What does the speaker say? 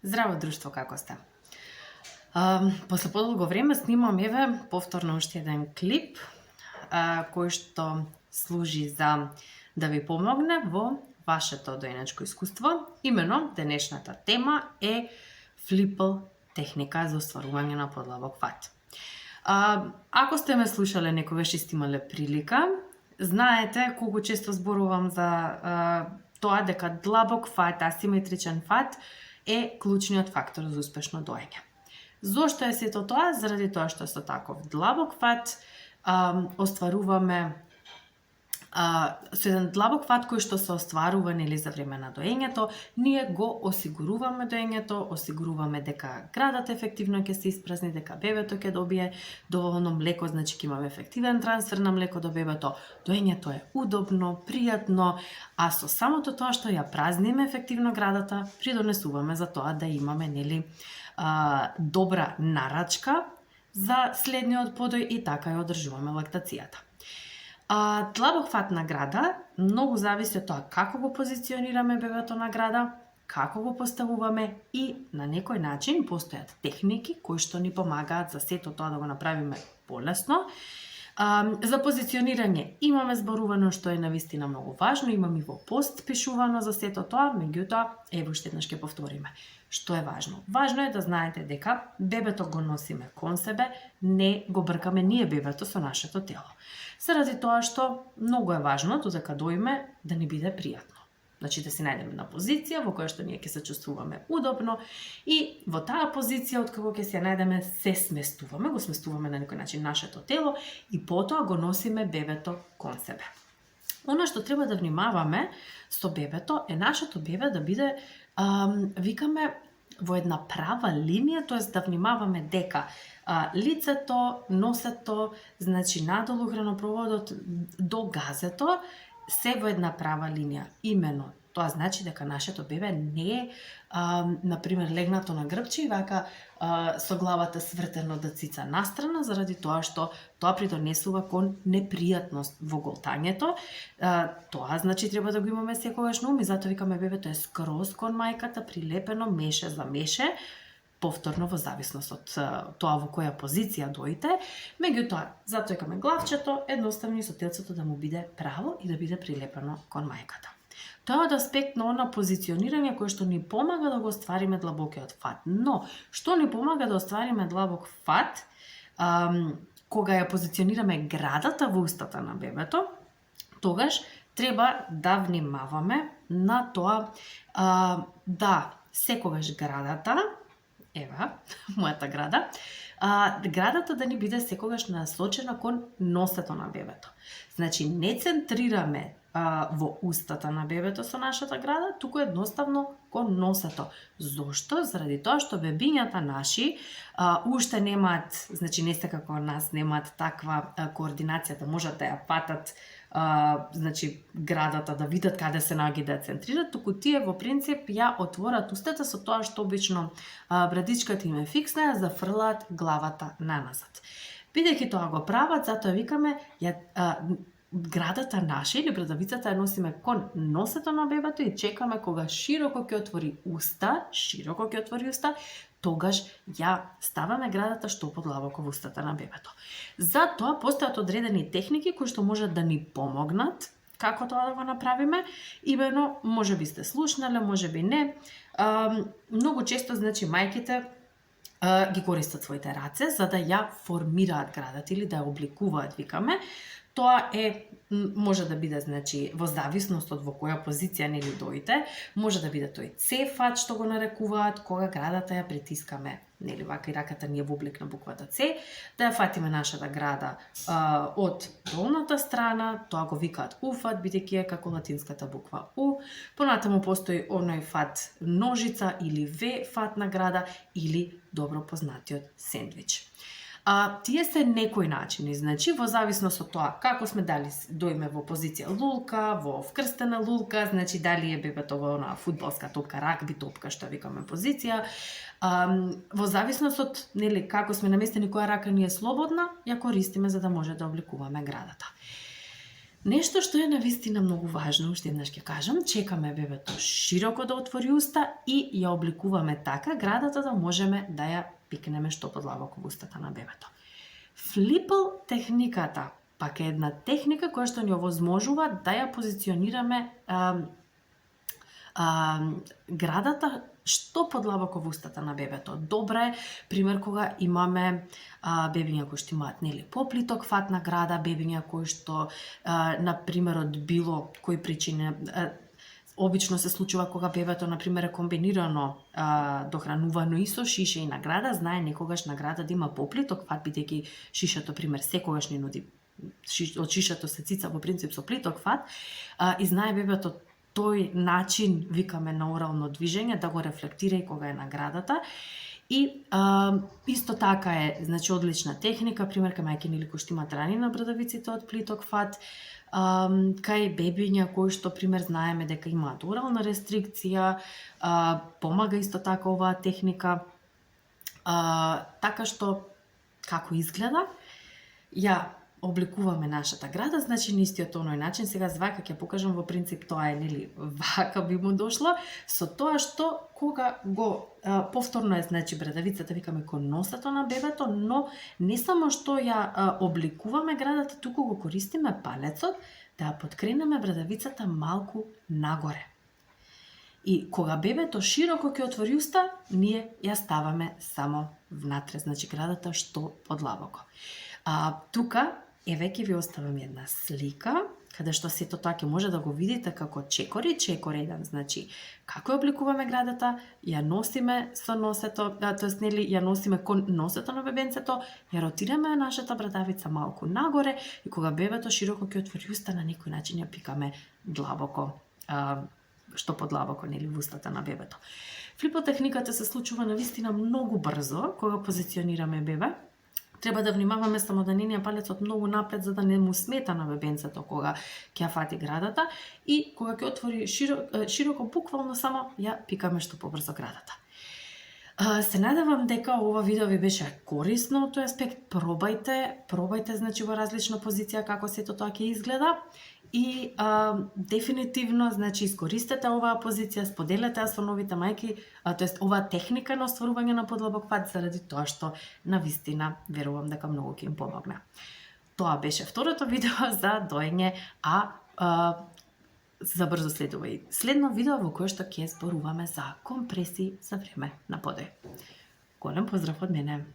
Здраво друштво, како сте? После подолго време снимам повторно уште еден клип кој што служи за да ви помогне во вашето доеначко искуство. Имено, денешната тема е флипл техника за остварување на подлабок фат. Ако сте ме слушале некогаш и сте имале прилика, знаете колку често зборувам за тоа дека длабок фат, асиметричен фат е клучниот фактор за успешно доење. Зошто е сето тоа? Заради тоа што со таков длабок фат остваруваме со еден длабок фат кој што се остварува за време на доењето, ние го осигуруваме доењето, осигуруваме дека градата ефективно ќе се испразни, дека бебето ќе добие доволно млеко, значи ќе имаме ефективен трансфер на млеко до бебето, доењето е удобно, пријатно, а со самото тоа што ја празниме ефективно градата, придонесуваме за тоа да имаме добра нарачка за следниот подој и така ја одржуваме лактацијата. Длабок фат на града многу зависи од тоа како го позиционираме бебето на града, како го поставуваме и на некој начин постојат техники кои што ни помагаат за сето тоа да го направиме полесно. За позиционирање имаме зборувано што е навистина многу важно, имаме и во пост пишувано за сето тоа, меѓутоа ево уште еднаш ќе повториме. Што е важно? Важно е да знаете дека бебето го носиме кон себе, не го бркаме ние бебето со нашето тело. Заради тоа што многу е важно додека доиме да ни биде пријатно. Значи да се најдеме на позиција во која што ние ќе се чувствуваме удобно и во таа позиција откако ќе се најдеме се сместуваме, го сместуваме на некој начин нашето тело и потоа го носиме бебето кон себе. Она што треба да внимаваме со бебето е нашето бебе да биде викаме во една права линија, тоест да внимаваме дека лицето, носето, значи надолу хранопроводот до газето се во една права линија. Имено, тоа значи дека нашето бебе не е, например, легнато на грбче и вака со главата свртено да цица настрана, заради тоа што тоа придонесува кон непријатност во голтањето. Тоа значи треба да го имаме секогаш на ум и затоа викаме бебето е скроз кон мајката, прилепено меше за меше, повторно во зависност од тоа во која позиција доите, меѓутоа, затоа викаме главчето, едноставно и со телцето да му биде право и да биде прилепено кон мајката. Тоа е од аспект на она позиционирање кој што ни помага да го оствариме длабокиот фат. Но, што ни помага да оствариме длабок фат, кога ја позиционираме градата во устата на бебето, тогаш треба да внимаваме на тоа да секогаш градата, ева, мојата града, градата да ни биде секогаш насочена кон носето на бебето. Значи, не центрираме во устата на бебето со нашата града, туку едноставно кон носето. Зошто? Заради тоа што бебињата наши уште немаат, значи не се како нас, немаат таква координација да можат да ја патат значи градата, да видат каде се наоѓа да ја центрират, туку тие во принцип ја отворат устата со тоа што обично брадичката им е фиксна, ја зафрлаат главата наназад. Бидејќи тоа го прават, затоа викаме градата наша или брадавицата ја носиме кон носето на бебето и чекаме кога широко ќе отвори уста, тогаш ја ставаме градата што подлабоко во устата на бебето. Затоа постојат одредени техники кои што можат да ни помогнат како тоа да го направиме. Имено, можеби сте слушнале, можеби не. Многу често, значи, мајките ги користат своите раце за да ја формираат градата или да ја обликуваат, викаме. Тоа може да биде, значи, во зависност од во која позиција нели доите, може да биде тој C-фат што го нарекуваат, кога градата ја притискаме, нели вака и раката ни е во облик на буквата C, да ја фатиме нашата града од долната страна, тоа го викаат U-фат, бидејќи е како латинската буква U. Понатаму постои оној фат ножица или V-фат на града или добро познатиот сендвич. Тие се некои начини, значи во зависност од тоа како сме, дали доиме во позиција лулка, во вкрстена лулка, значи дали е бебето во она фудбалска топка, рагби топка, што викаме позиција, во зависност од нели како сме наместени, која рака ни е слободна, ја користиме за да може да обликуваме градата. Нешто што е навистина многу важно, уште еднаш ќе кажам, чекаме бебето широко да отвори уста и ја обликуваме така градата да можеме да ја пикнеме што подлабоко во устата на бебето. Флипл техниката пак е една техника која што ни овозможува да ја позиционираме градата што подлабоко во устата на бебето. Добра е, пример, кога имаме бебиња кои што имаат поплиток фат на града, бебиња кои што, например, од било кои причини, обично се случува кога бебето, например, е комбинирано дохранувано и со шише и награда, знае некогаш награда да има поплиток фат, бидејќи шишето, пример, секогаш ни нуди од шишето се цица во принцип со плиток фат, и знае бебето тој начин, викаме, на орално движење, да го рефлектира и кога е наградата. И исто така е, значи, одлична техника, пример, кај мајкини или кои што имаат рани на брадавиците од плиток фат, кај бебиња кои што, пример, знаеме дека имаат орална рестрикција, помага исто така оваа техника. Така што, како изгледа, ја обликуваме нашата града, значи на истиот оној начин. Сега вака ќе покажам, во принцип тоа е, нели, вака би му дошло, со тоа што кога го повторно е, значи, брадавицата, викаме, кон носето на бебето, но не само што ја обликуваме градата, туку го користиме палецот да ја подкренеме брадавицата малку нагоре. И кога бебето широко ќе отвори уста, ние ја ставаме само внатре, значи градата што подлабоко. Тука еве ќе ви оставам една слика, каде што сето тоа ќе може да го видите како чекори, чекор еден, значи како ја обликуваме градата, ја носиме со носето, тоест, нели, ја носиме кон носето на бебенцето, ја ротираме нашата брадавица малку нагоре и кога бебето широко ќе отвори уста, на некој начин ја пикаме длабоко, што подлабоко, нели, во устата на бебето. Флипл техниката се случува навистина многу брзо кога позиционираме бебе. Треба да внимаваме само да не ни палецот многу напред за да не му смета на бебенцето кога ќе ја фати градата и кога ќе отвори широко, буквално само ја пикаме што побрзо градата. Се надевам дека ова видео ви беше корисно од тој аспект. Пробајте, значи, во различна позиција како сето тоа ќе изгледа и дефинитивно, значи, искористете оваа позиција, споделете ја со новите мајки, тоест оваа техника на остварување на подлабок фат, заради тоа што навистина верувам дека многу ќе им помогне. Тоа беше второто видео за доење, за брзо следува и следно видео во кое што ќе зборуваме за компреси за време на подој. Голем поздрав од мене!